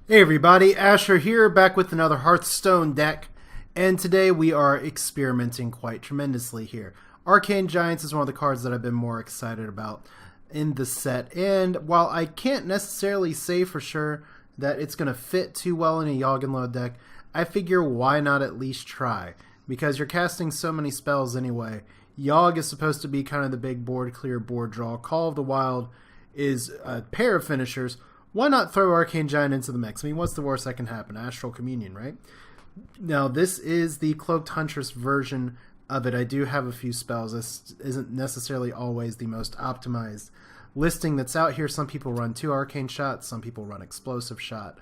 Hey everybody, Asher here, back with another Hearthstone deck, and today we are experimenting quite tremendously here. Arcane Giants is one of the cards that I've been more excited about in the set, and while I can't necessarily say for sure that it's going to fit too well in a Yogg and Load deck, I figure why not at least try, because you're casting so many spells anyway. Yogg is supposed to be kind of the big board clear, board draw. Call of the Wild is a pair of finishers. Why not throw Arcane Giant into the mix? I mean, what's the worst that can happen? Astral Communion, right? Now, this is the Cloaked Huntress version of it. I do have a few spells. This isn't necessarily always the most optimized listing that's out here. Some people run 2 Arcane Shots. Some people run Explosive Shot.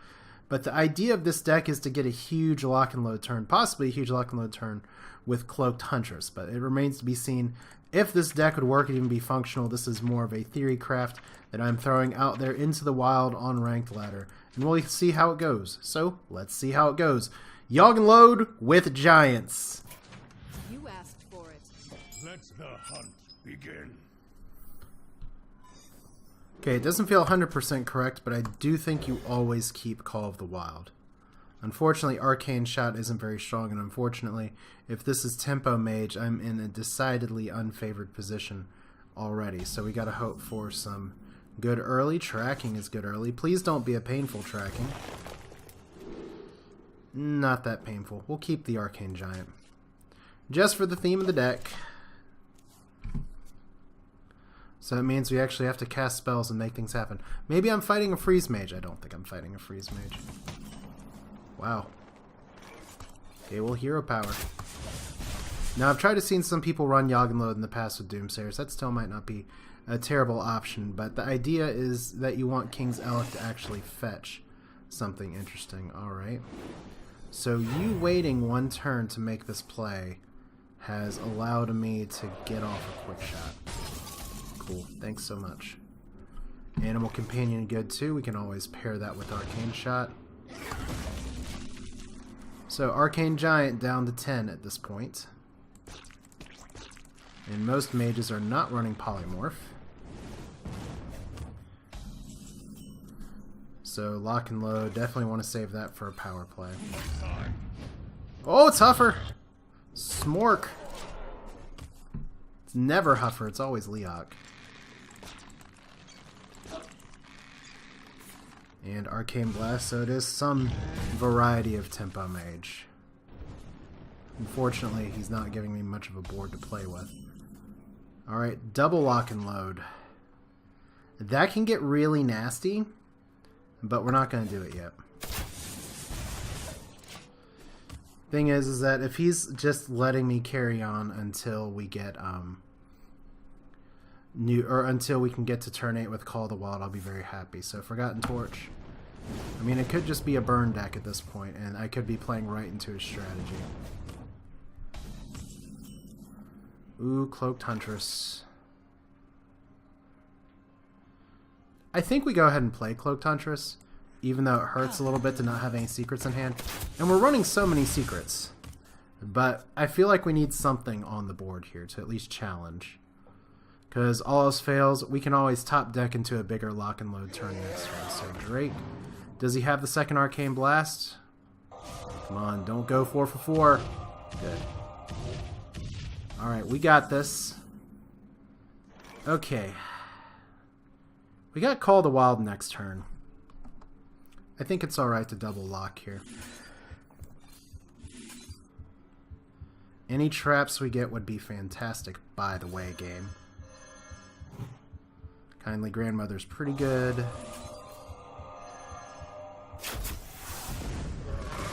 But the idea of this deck is to get a huge lock and load turn, possibly a huge lock and load turn with Cloaked Huntress. But it remains to be seen if this deck would work and even be functional. This is more of a theory craft that I'm throwing out there into the wild on ranked ladder, and we'll see how it goes. So let's see how it goes. Yogg and Load with Giants. You asked for it. Let the hunt begin. Okay, it doesn't feel 100% correct, but I do think you always keep Call of the Wild. Unfortunately, Arcane Shot isn't very strong, and unfortunately, if this is Tempo Mage, I'm in a decidedly unfavored position already. So we gotta hope for some good early. Tracking is good early. Please don't be a painful tracking. Not that painful. We'll keep the Arcane Giant. Just for the theme of the deck. So it means we actually have to cast spells and make things happen. Maybe I'm fighting a Freeze Mage. I don't think I'm fighting a Freeze Mage. Wow. Okay, well, Hero Power. Now, I've tried to see some people run Yogg and Load in the past with Doomsayers. That still might not be a terrible option, but the idea is that you want King's Elk to actually fetch something interesting. Alright. So you waiting one turn to make this play has allowed me to get off a quick shot. Cool. Thanks so much. Animal Companion good too. We can always pair that with Arcane Shot. So Arcane Giant down to 10 at this point. And most mages are not running Polymorph. So Lock and Load, definitely want to save that for a power play. Oh, it's Huffer! Smork! It's never Huffer, it's always Leok. And Arcane Blast, so it is some variety of Tempo Mage. Unfortunately, he's not giving me much of a board to play with. Alright, double Lock and Load. That can get really nasty, but we're not going to do it yet. Thing is that if he's just letting me carry on until we get until we can get to turn 8 with Call of the Wild, I'll be very happy. So Forgotten Torch. I mean, it could just be a burn deck at this point, and I could be playing right into his strategy. Ooh, Cloaked Huntress. I think we go ahead and play Cloaked Huntress, even though it hurts a little bit to not have any secrets in hand. And we're running so many secrets, but I feel like we need something on the board here to at least challenge. Because all else fails, we can always top deck into a bigger Lock and Load turn next one. So Drake, does he have the second Arcane Blast? Come on, don't go 4 for 4. Good. Alright, we got this. Okay. We got Call of the Wild next turn. I think it's alright to double lock here. Any traps we get would be fantastic, by the way, game. Kindly Grandmother's pretty good.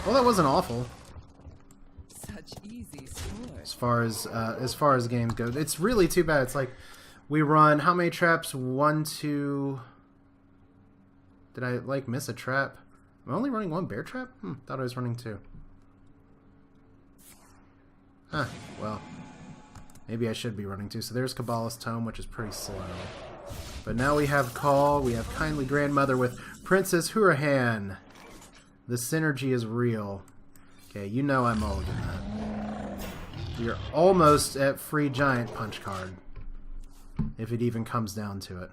Well, that wasn't awful. Such easy sport. As far as games go, it's really too bad. It's like we run how many traps? 1, 2. Did I like miss a trap? Am I only running 1 bear trap? Thought I was running 2. Huh. Well, maybe I should be running 2. So there's Kabbalist Tome, which is pretty slow. But now we have Call. We have Kindly Grandmother with Princess Hurahan. The synergy is real. Okay, you know I'm old in that. You're almost at free Giant Punch card. If it even comes down to it.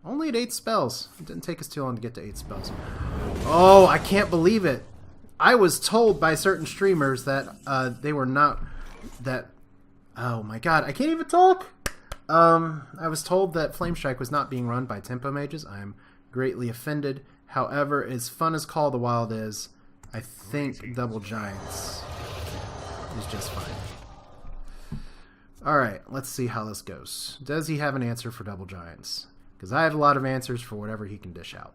Only at 8 spells. It didn't take us too long to get to 8 spells. Oh, I can't believe it. I was told by certain streamers that they were not... That... Oh my god, I can't even talk! I was told that Flame Strike was not being run by Tempo Mages. I am greatly offended. However, as fun as Call of the Wild is, I think Double Giants is just fine. Alright, let's see how this goes. Does he have an answer for Double Giants? Because I have a lot of answers for whatever he can dish out.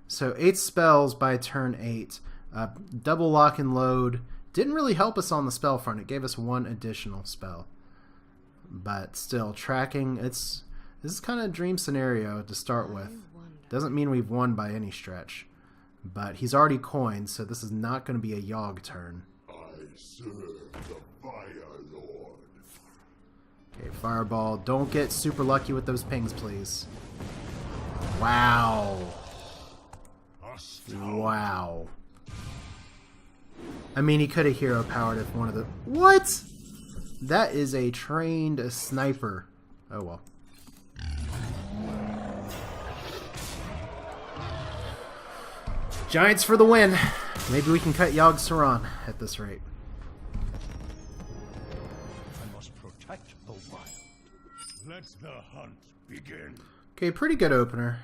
So 8 spells by turn 8. Double lock and load. Didn't really help us on the spell front. It gave us 1 additional spell. But still, tracking, this is kind of a dream scenario to start with. Doesn't mean we've won by any stretch. But he's already coined, so this is not going to be a Yogg turn. I serve the Fire Lord. Okay, Fireball. Don't get super lucky with those pings, please. Wow. Wow. I mean, he could have hero powered if one of the... What? That is a trained sniper. Oh, well. Giants for the win. Maybe we can cut Yogg Saron at this rate. I must protect the wild. Let the hunt begin. Okay, pretty good opener.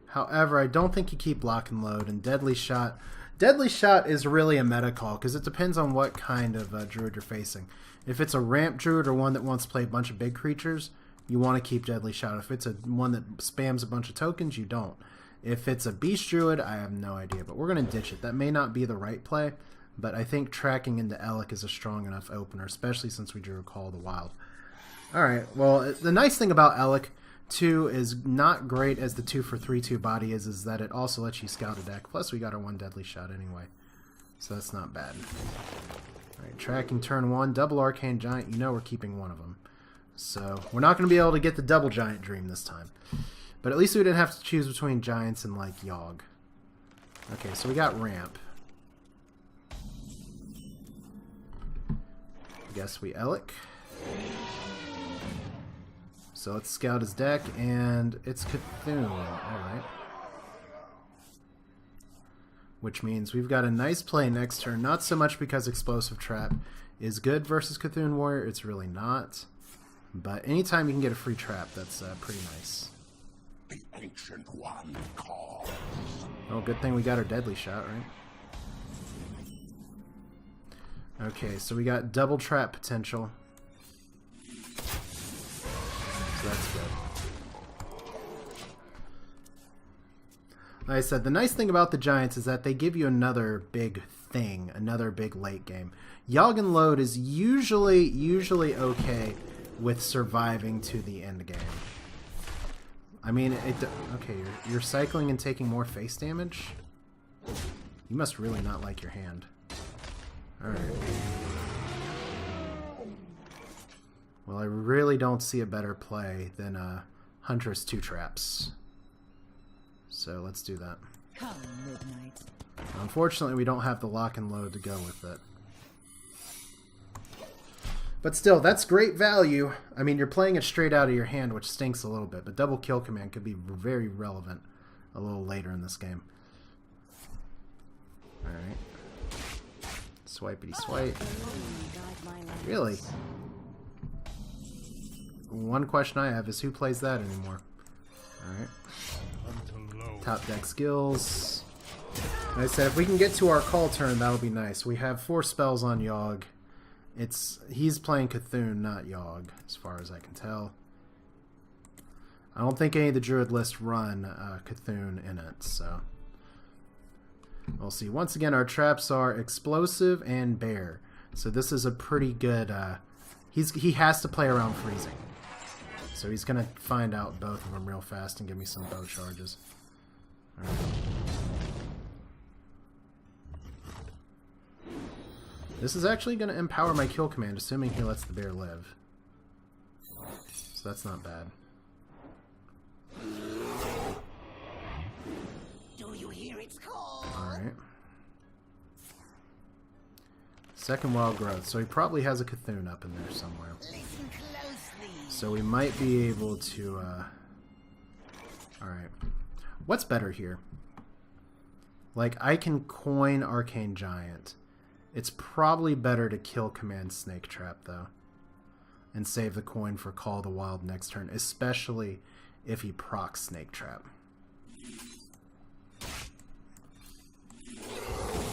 However, I don't think you keep lock and load, and Deadly Shot... Deadly Shot is really a meta call, because it depends on what kind of druid you're facing. If it's a ramp druid or one that wants to play a bunch of big creatures, you want to keep Deadly Shot. If it's one that spams a bunch of tokens, you don't. If it's a beast druid, I have no idea, but we're going to ditch it. That may not be the right play, but I think tracking into Elec is a strong enough opener, especially since we drew a Call of the Wild. Alright, well, the nice thing about Elec 2 is not great as the 2 for 3/2 body is that it also lets you scout a deck. Plus, we got our 1 Deadly Shot anyway, so that's not bad. Alright, tracking turn 1, double Arcane Giant. You know we're keeping one of them. So, we're not going to be able to get the double Giant Dream this time. But at least we didn't have to choose between Giants and, like, Yogg. Okay, so we got Ramp. I guess we Elec. So let's scout his deck, and it's Cthulhu. Alright. Which means we've got a nice play next turn. Not so much because Explosive Trap is good versus Cthulhu Warrior. It's really not. But anytime you can get a free trap, that's pretty nice. The Ancient One calls. Oh, good thing we got our Deadly Shot, right? Okay, so we got double trap potential. So that's good. Like I said, the nice thing about the Giants is that they give you another big thing, another big late game. Yogg and Load is usually okay with surviving to the end game. I mean, okay, you're cycling and taking more face damage? You must really not like your hand. Alright. Well, I really don't see a better play than Huntress 2 traps. So let's do that. Come, midnight. Unfortunately, we don't have the lock and load to go with it. But still, that's great value. I mean, you're playing it straight out of your hand, which stinks a little bit, but double kill command could be very relevant a little later in this game. Alright. Swipey swipe. Really? One question I have is who plays that anymore? Alright. Top deck skills. Like I said, if we can get to our call turn, that'll be nice. We have 4 spells on Yogg. He's playing Cthulhu, not Yogg, as far as I can tell. I don't think any of the Druid lists run Cthulhu in it, so we'll see. Once again, our traps are Explosive and Bear, so this is a pretty good. He has to play around freezing, so he's gonna find out both of them real fast and give me some bow charges. All right. This is actually going to empower my kill command, assuming he lets the bear live. So that's not bad. Do you hear its call? Alright. Second wild growth. So he probably has a Cthulhu up in there somewhere. Listen closely. So we might be able to... Alright. What's better here? Like, I can coin Arcane Giant. It's probably better to kill Command Snake Trap, though. And save the coin for Call of the Wild next turn, especially if he procs Snake Trap.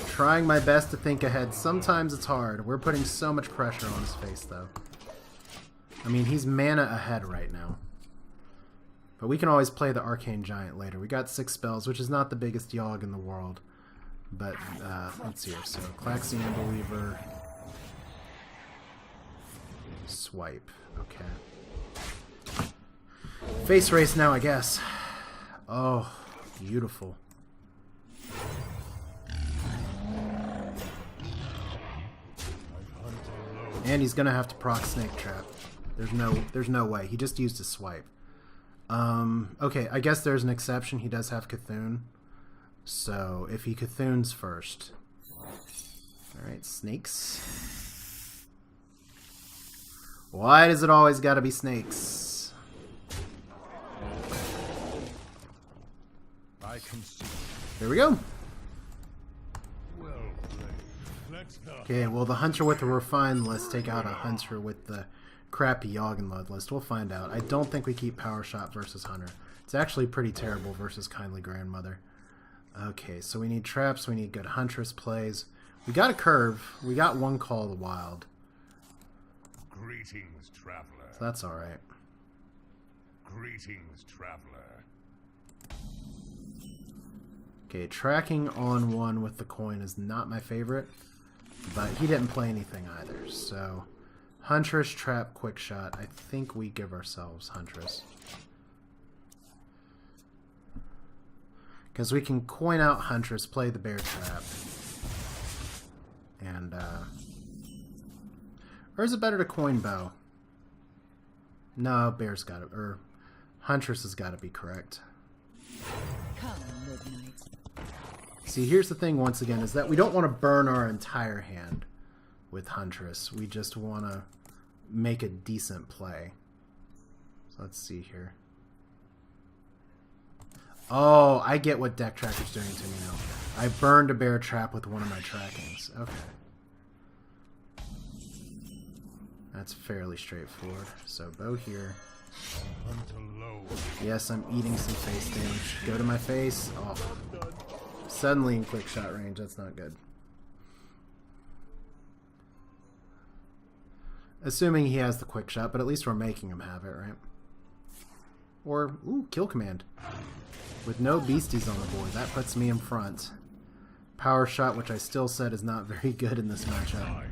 Trying my best to think ahead. Sometimes it's hard. We're putting so much pressure on his face, though. I mean, he's mana ahead right now. But we can always play the Arcane Giant later. We got 6 spells, which is not the biggest Yogg in the world. But, let's see here. So, Claxian Believer. Swipe. Okay. Face race now, I guess. Oh, beautiful. And he's gonna have to proc Snake Trap. There's no way. He just used his swipe. Okay, I guess there's an exception. He does have Cthulhu. So, if he Cthulhu's first. Alright, snakes. Why does it always gotta be snakes? I can see. There we go. Well played. Let's go. Okay, well, the Hunter with the refined list take out a Hunter with the crappy Yogg and Lud list. We'll find out. I don't think we keep Power Shot versus Hunter. It's actually pretty terrible versus Kindly Grandmother. Okay, so we need traps. We need good Huntress plays. We got a curve. We got one Call of the Wild. Greetings, traveler. So that's alright. Greetings, traveler. Okay, tracking on one with the coin is not my favorite. But he didn't play anything either. So, Huntress, trap, quick shot. I think we give ourselves Huntress. Because we can coin out Huntress, play the bear trap. And, or is it better to coin bow? No, bear's got it. Or Huntress has got to be correct. Come, midnight. See, here's the thing once again, is that we don't want to burn our entire hand with Huntress. We just want to make a decent play. So let's see here. Oh, I get what Deck Tracker's doing to me now. I burned a bear trap with one of my trackings. Okay. That's fairly straightforward. So, bow here. Yes, I'm eating some face damage. Go to my face. Oh. Suddenly in quick shot range. That's not good. Assuming he has the quick shot, but at least we're making him have it, right? Or, ooh, kill command. With no beasties on the board, that puts me in front. Power shot, which I still said is not very good in this matchup.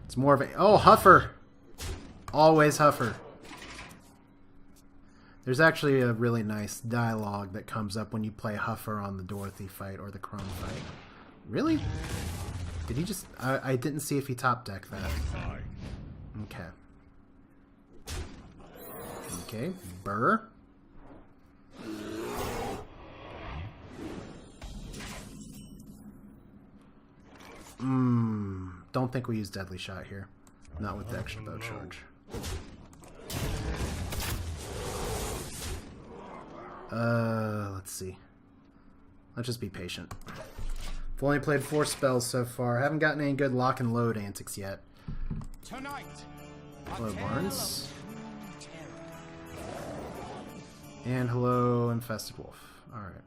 It's more of a... Oh, Huffer! Always Huffer. There's actually a really nice dialogue that comes up when you play Huffer on the Dorothy fight or the Chrome fight. Really? Did he just... I didn't see if he top decked that. Okay. Okay, Burr. Don't think we use Deadly Shot here. Not with the extra bow charge. Let's see. Let's just be patient. I've only played 4 spells so far. Haven't gotten any good lock and load antics yet. Tonight. Hello, Barnes. And hello, Infested Wolf. Alright.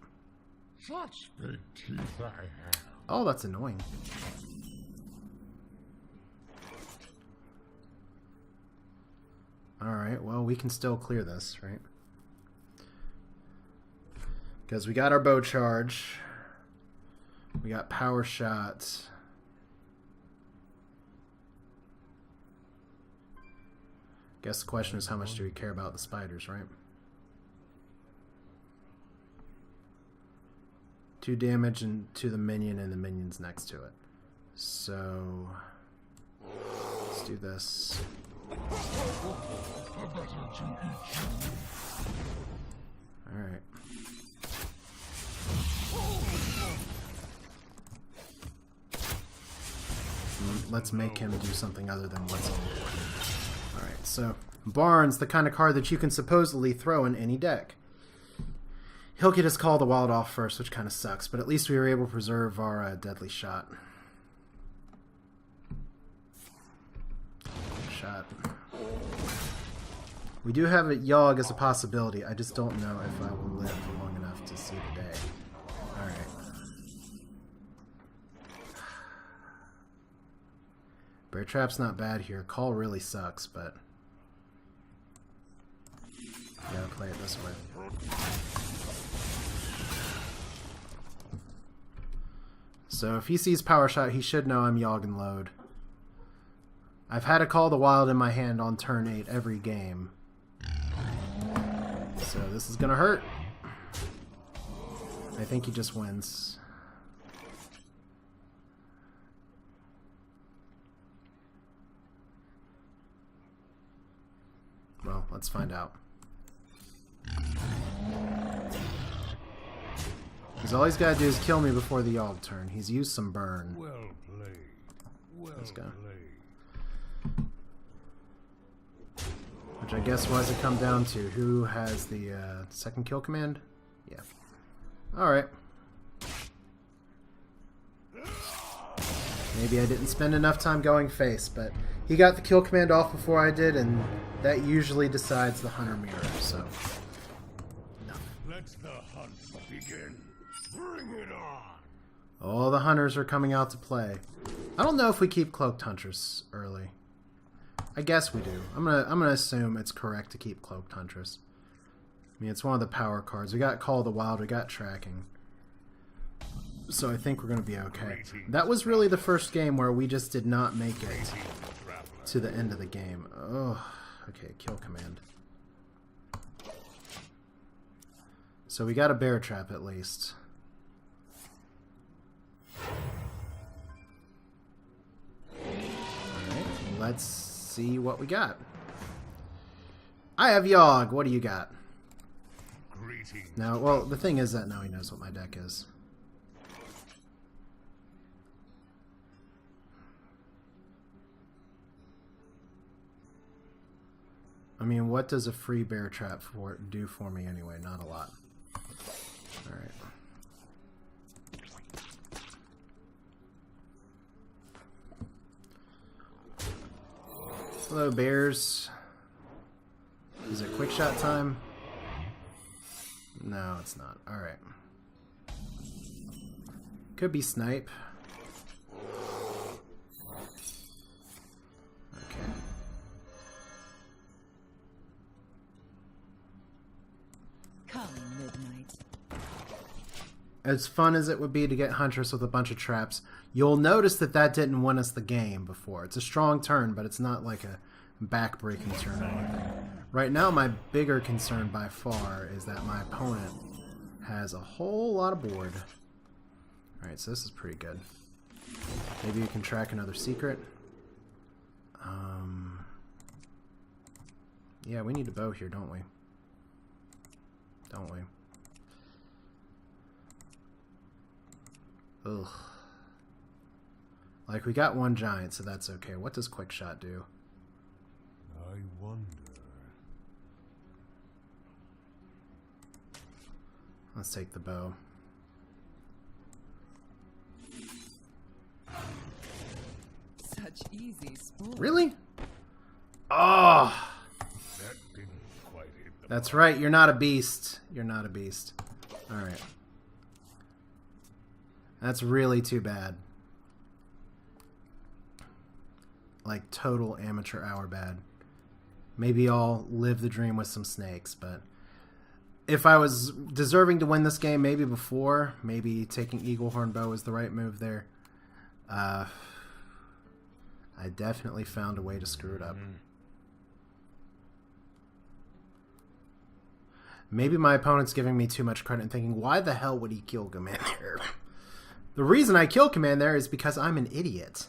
Such big teeth I have. Oh, that's annoying. Alright, well, we can still clear this, right? Because we got our bow charge. We got power shot. Guess the question is, how much do we care about the spiders, right? 2 damage to the minion and the minions next to it. So let's do this. Alright. Let's make him do something other than what's on the board. Alright, so Barnes, the kind of card that you can supposedly throw in any deck. He'll get his Call the Wild off first, which kind of sucks, but at least we were able to preserve our deadly shot. Shot. We do have a Yogg as a possibility. I just don't know if I will live long enough to see the day. Alright. Bear Trap's not bad here. Call really sucks, but gotta play it this way. So if he sees Power Shot, he should know I'm Yogg and Load. I've had a Call the Wild in my hand on turn 8 every game. So this is gonna hurt. I think he just wins. Well, let's find out. Because all he's got to do is kill me before the Yogg turn. He's used some burn. Well played. Well Let's go. played. Which I guess was it come down to who has the second kill command? Yeah. Alright. Maybe I didn't spend enough time going face, but he got the kill command off before I did, and that usually decides the Hunter mirror, so. Let the hunt begin. Bring it on. All the Hunters are coming out to play. I don't know if we keep Cloaked Huntress early. I guess we do. I'm gonna assume it's correct to keep Cloaked Huntress. I mean, it's one of the power cards. We got Call of the Wild, we got Tracking. So I think we're gonna be okay. That was really the first game where we just did not make it to the end of the game. Oh, okay, kill command. So we got a Bear Trap at least. Alright, let's see what we got. I have Yogg. What do you got? Greetings. Now, well, the thing is that now he knows what my deck is. I mean, what does a free Bear Trap do for me anyway? Not a lot. Alright. Hello, bears. Is it quick shot time? No, it's not. Alright. Could be snipe. Okay. Come, midnight. As fun as it would be to get Huntress with a bunch of traps, you'll notice that that didn't win us the game before. It's a strong turn, but it's not like a back-breaking turn or anything. Right now, my bigger concern by far is that my opponent has a whole lot of board. Alright, so this is pretty good. Maybe you can track another secret. Yeah, we need a bow here, don't we? Don't we? Ugh. Like, we got one giant, so that's okay. What does Quick Shot do? I wonder. Let's take the bow. Such easy sport. Really? Oh! That didn't quite hit the That's right, you're not a beast. You're not a beast. Alright. That's really too bad. Like, total amateur hour bad. Maybe I'll live the dream with some snakes, but if I was deserving to win this game maybe before, maybe taking Eaglehorn Bow is the right move there. I definitely found a way to screw it up. Maybe my opponent's giving me too much credit and thinking, why the hell would he kill Command there? The reason I kill Command there is because I'm an idiot.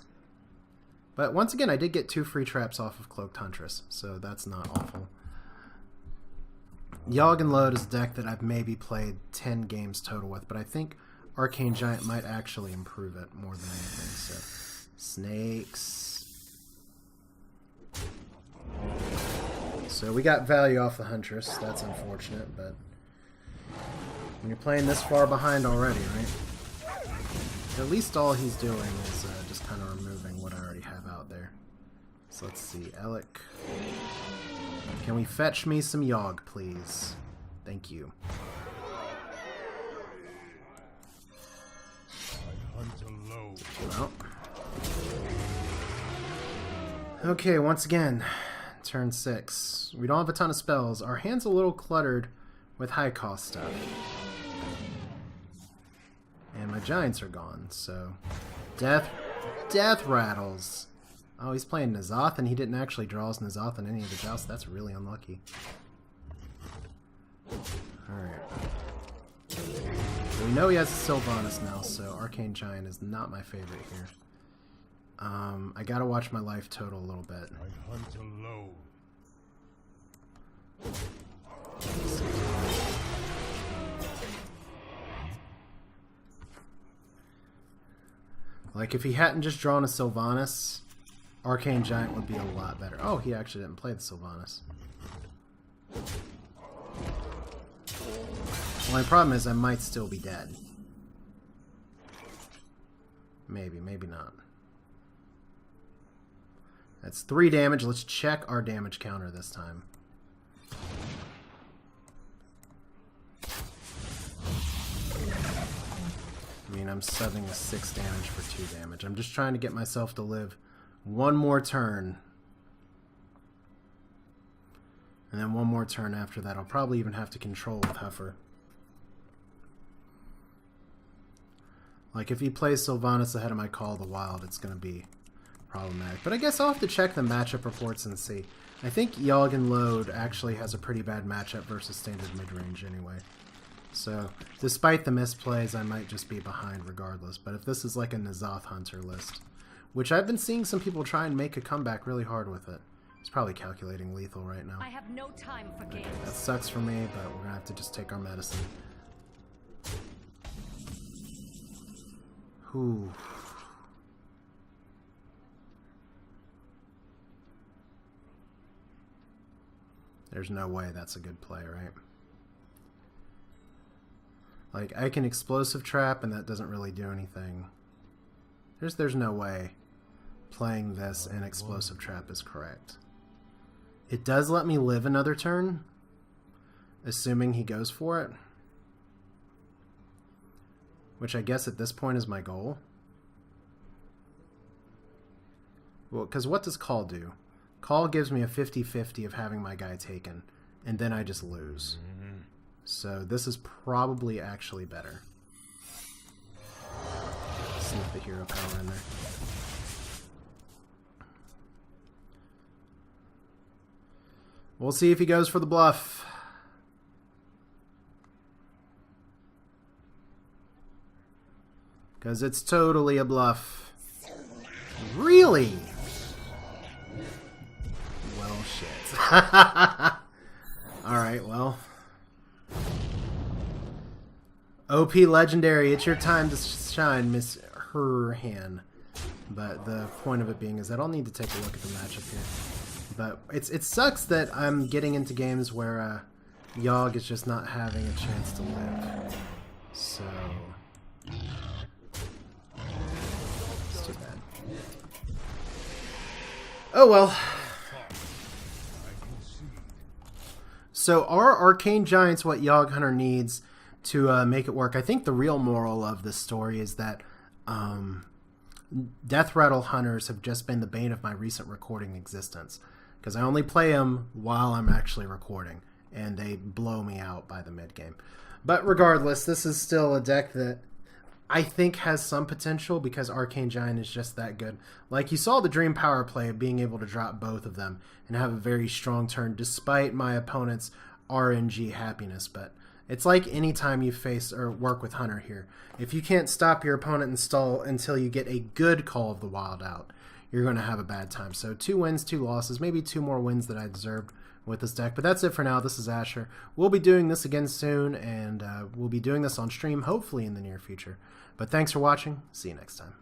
But once again, I did get 2 free traps off of Cloaked Huntress, so that's not awful. Yogg and Load is a deck that I've maybe played 10 games total with, but I think Arcane Giant might actually improve it more than anything. So, snakes. So we got value off the Huntress. That's unfortunate, but When you're playing this far behind already, right? At least all he's doing is just kind of removing what I already have out there. So let's see, Alec. Can we fetch me some Yogg, please? Thank you. I hunt alone. Well. Okay, once again, turn 6. We don't have a ton of spells. Our hand's a little cluttered with high cost stuff. And my giants are gone, so... Death rattles! Oh, he's playing N'Zoth, and he didn't actually draw his N'Zoth in any of the jousts. That's really unlucky. Alright. We know he has a Sylvanas now, so Arcane Giant is not my favorite here. I gotta watch my life total a little bit. I hunt alone. Like, if he hadn't just drawn a Sylvanas, Arcane Giant would be a lot better. Oh, he actually didn't play the Sylvanas. Only problem is I might still be dead. Maybe, maybe not. That's 3 damage. Let's check our damage counter this time. I mean, I'm subbing with 6 damage for 2 damage. I'm just trying to get myself to live one more turn. And then one more turn after that. I'll probably even have to control with Heifer. Like, if he plays Sylvanas ahead of my Call of the Wild, it's going to be problematic. But I guess I'll have to check the matchup reports and see. I think Yogg and Load actually has a pretty bad matchup versus standard mid-range anyway. So, despite the misplays, I might just be behind regardless. But if this is like a N'Zoth Hunter list, which I've been seeing some people try and make a comeback really hard with it. It's probably calculating lethal right now. I have no time for games. That sucks for me, but we're going to have to just take our medicine. Ooh. There's no way that's a good play, right? Like, I can explosive trap and that doesn't really do anything. There's no way playing this and explosive trap is correct. It does let me live another turn, assuming he goes for it. Which I guess at this point is my goal. Well, because what does Call do? Call gives me a 50-50 of having my guy taken, and then I just lose. So this is probably actually better. Sneak the hero power in there. We'll see if he goes for the bluff. Because it's totally a bluff. Really? Well, shit. Alright, well. OP Legendary, it's your time to shine, Miss Herhan. But the point of it being is that I'll need to take a look at the matchup here. But it sucks that I'm getting into games where Yogg is just not having a chance to live. So... it's too bad. Oh well. So are Arcane Giants what Yogg Hunter needs to make it work? I think the real moral of this story is that Death Rattle Hunters have just been the bane of my recent recording existence. Because I only play them while I'm actually recording, and they blow me out by the mid-game. But regardless, this is still a deck that I think has some potential because Arcane Giant is just that good. Like, you saw the Dream Power play of being able to drop both of them and have a very strong turn despite my opponent's RNG happiness. But it's like any time you face or work with Hunter here. If you can't stop your opponent and stall until you get a good Call of the Wild out, you're going to have a bad time. So 2 wins, 2 losses, maybe 2 more wins that I deserved with this deck. But that's it for now. This is Asher. We'll be doing this again soon, and we'll be doing this on stream, hopefully in the near future. But thanks for watching. See you next time.